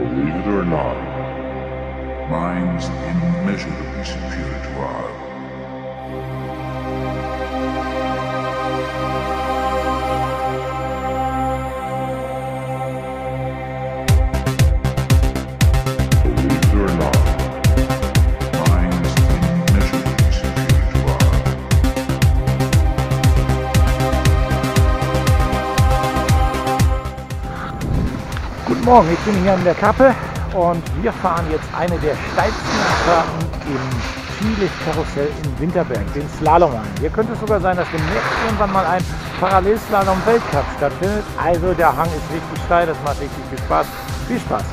Believe it or not, mine's immeasurably superior to ours. Believe it or not, mine's immeasurably superior to ours. Guten Morgen, ich bin hier in der Kappe und wir fahren jetzt eine der steilsten Fahrten im Ski-Weltrekorde in Winterberg, den Slalomhang. Hier könnte es sogar sein, dass demnächst irgendwann mal ein Parallelslalom-Weltcup stattfindet. Also der Hang ist richtig steil, das macht richtig viel Spaß. Viel Spaß!